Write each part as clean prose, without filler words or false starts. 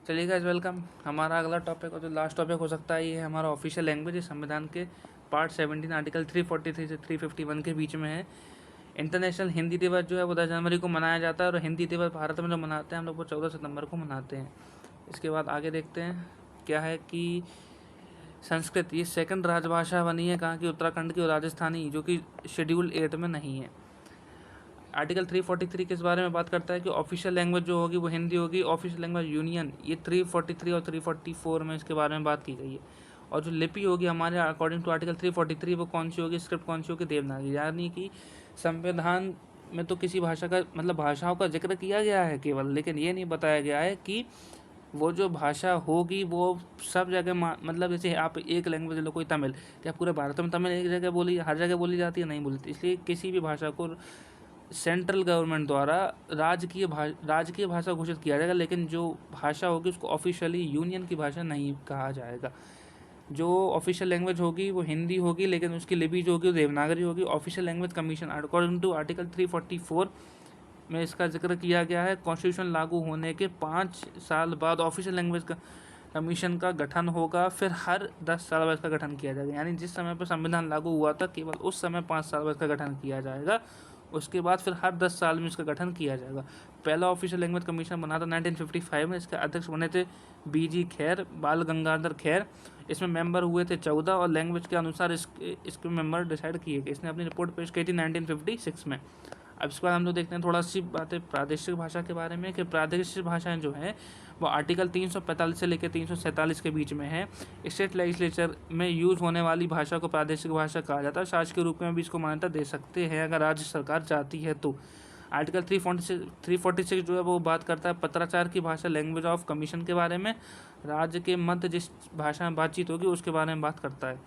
चलिए guys, welcome. हमारा अगला टॉपिक और जो लास्ट टॉपिक हो सकता है ये है हमारा ऑफिशियल लैंग्वेज। संविधान के पार्ट 17 आर्टिकल 343 से 351 के बीच में है। इंटरनेशनल हिंदी दिवस जो है वो 10 जनवरी को मनाया जाता है और हिंदी दिवस भारत में जो मनाते हैं हम लोग वो 14 सितंबर को मनाते हैं। इसके बाद आगे देखते हैं क्या है कि संस्कृत ये सेकंड राजभाषा बनी है कहाँ की, उत्तराखंड की और राजस्थानी, जो कि शेड्यूल 8 में नहीं है। आर्टिकल 343 किस बारे में बात करता है कि ऑफिशियल लैंग्वेज जो होगी वो हिंदी होगी। ऑफिशियल लैंग्वेज यूनियन ये 343 और 344 में इसके बारे में बात की गई है। और जो लिपि होगी हमारे अकॉर्डिंग टू आर्टिकल 343 वो कौन सी होगी, स्क्रिप्ट कौन सी होगी, देवनागरी। यानी कि संविधान में तो किसी भाषा का मतलब भाषाओं का जिक्र किया गया है केवल, लेकिन ये नहीं बताया गया है कि वो जो भाषा होगी वो सब जगह मतलब जैसे आप एक लैंग्वेज लो कोई तमिल, क्या पूरे भारत में तमिल एक जगह बोली हर जगह बोली जाती है? नहीं बोलती। इसलिए किसी भी भाषा को सेंट्रल गवर्नमेंट द्वारा राजकीय भाषा घोषित किया जाएगा, लेकिन जो भाषा होगी उसको ऑफिशियली यूनियन की भाषा नहीं कहा जाएगा। जो ऑफिशियल लैंग्वेज होगी वो हिंदी होगी, लेकिन उसकी लिपि जो होगी वो देवनागरी होगी। Official language commission according to article 344 में इसका जिक्र किया गया है। कॉन्स्टिट्यूशन लागू होने के 5 साल बाद ऑफिशियल लैंग्वेज कमीशन का गठन होगा, फिर हर 10 साल बाद इसका गठन किया जाएगा। यानी जिस समय पर संविधान लागू हुआ था केवल उस समय 5 साल बाद इसका गठन किया जाएगा, उसके बाद फिर हर 10 साल में इसका गठन किया जाएगा। पहला ऑफिशियल लैंग्वेज कमीशन बना था 1955 में। इसके अध्यक्ष बने थे BG खैर, बाल गंगाधर खैर। इसमें मेंबर हुए थे 14 और लैंग्वेज के अनुसार इसके मेंबर डिसाइड किए गए। इसने अपनी रिपोर्ट पेश की थी 1956 में। अब इसके बाद हम लोग देखते हैं थोड़ा सी बातें प्रादेशिक भाषा के बारे में कि प्रादेशिक भाषाएं जो हैं वो आर्टिकल 345 से लेकर 347 के बीच में है। स्टेट लेजिस्लेचर में यूज़ होने वाली भाषा को प्रादेशिक भाषा कहा जाता है। शासकीय रूप में भी इसको मान्यता दे सकते हैं अगर राज्य सरकार चाहती है तो। आर्टिकल 346 जो है वो बात करता है पत्राचार की भाषा, लैंग्वेज ऑफ कमीशन के बारे में। राज्य के मध्य जिस भाषा में बातचीत होगी उसके बारे में बात करता है।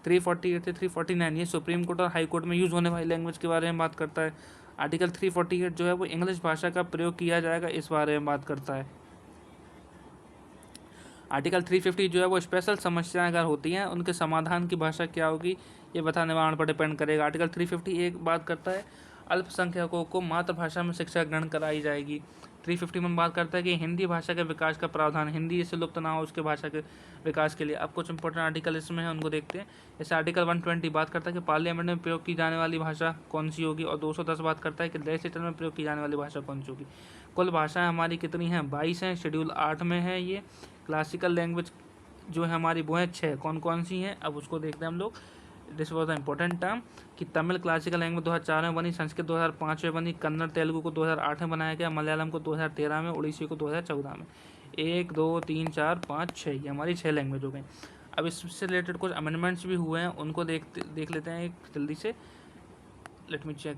348 से 349 ये सुप्रीम कोर्ट और हाई कोर्ट में यूज़ होने वाली लैंग्वेज के बारे में बात करता है। आर्टिकल 348 जो है वो इंग्लिश भाषा का प्रयोग किया जाएगा इस बारे में बात करता है। आर्टिकल 350 जो है वो स्पेशल समस्याएं अगर होती हैं उनके समाधान की भाषा क्या होगी ये बताने वाले पर डिपेंड करेगा। आर्टिकल 351 बात करता है अल्पसंख्यकों को मातृभाषा में शिक्षा ग्रहण कराई जाएगी। 350 में बात करता है कि हिंदी भाषा के विकास का प्रावधान, हिंदी इससे लुप्त ना हो उसके भाषा के विकास के लिए। अब कुछ इंपॉर्टेंट आर्टिकल इसमें है उनको देखते हैं। जैसे आर्टिकल 120 बात करता है कि पार्लियामेंट में प्रयोग की जाने वाली भाषा कौन सी होगी, और 210 बात करता है कि लेजिस्लेचर में प्रयोग की जाने वाली भाषा कौन सी होगी। कुल भाषाएं हमारी कितनी हैं? 22 हैं। शेड्यूल 8 में है ये। क्लासिकल लैंग्वेज जो है हमारी वो है 6। कौन कौन सी हैं अब उसको देखते हैं हम लोग। This was the important term कि तमिल क्लासिकल लैंग्वेज 2004 में बनी, संस्कृत 2005 में बनी, कन्नड़ तेलुगु को 2008 में बनाया गया, मलयालम को 2013 में, उड़ीसी को 2014 में। 1 2 3 4 5 6 ये हमारी 6 लैंग्वेज हो गई। अब इससे रिलेटेड कुछ अमेंडमेंट्स भी हुए हैं उनको देख लेते हैं एक जल्दी से। Let me check.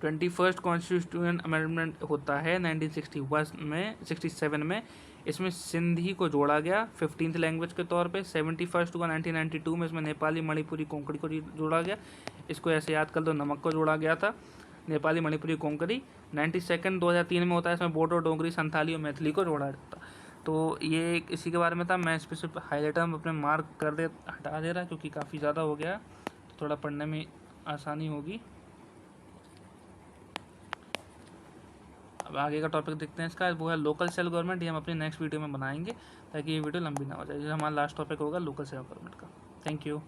21st constitution amendment होता है 1961 में 67 में। इसमें सिंधी को जोड़ा गया 15th लैंग्वेज के तौर पे। 71st को 1992 में इसमें नेपाली, मणिपुरी, कोंकणी को जोड़ा गया। इसको ऐसे याद कर दो, नमक को जोड़ा गया था, नेपाली, मणिपुरी, कोंकणी। 92nd 2003 में होता है, इसमें बोडो, डोगरी, संथाली और मैथिली को जोड़ा जाता। तो ये इसी के बारे में था। मैं इस पर सिर्फ हाईलाइटर में अपने मार्क हटा दे रहा क्योंकि काफ़ी ज़्यादा हो गया तो थोड़ा पढ़ने में आसानी होगी। अब आगे का टॉपिक देखते हैं इसका, वो है लोकल सेल्फ गवर्नमेंट। ये हम अपनी नेक्स्ट वीडियो में बनाएंगे ताकि ये वीडियो लंबी ना हो जाए। हमारा लास्ट टॉपिक होगा लोकल सेल्फ गवर्नमेंट का। Thank you.